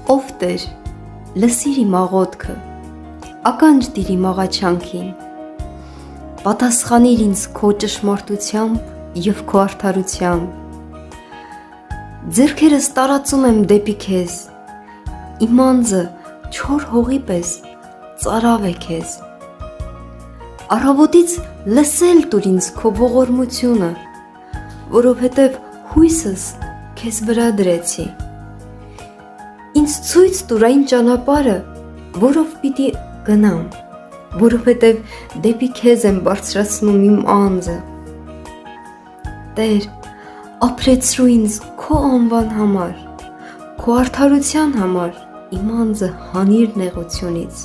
Ով Տեր, լսիր իմ աղոթքը, ականջ դիր իմ աղաչանքին, պատասխանիր ինձ քո ճշմարտությամբ և քո արդարությամբ, ձեռքերս տարածում եմ դեպի քեզ, իմ անձը չոր հողի պես ծարավ է քեզ, առավոտից լսել տուր ինձ քո ողորմությունը, որովհետև հույսս քեզ վրա դրեցի, ինձ ցույց տուր այն ճանապարհը, որով պիտի գնամ, որովհետև դեպի քեզ եմ բարձրացնում իմ անձը, Տեր, ապրեցրու ինձ քո անվան համար, քո արդարության համար իմ անձը հանիր նեղությունից,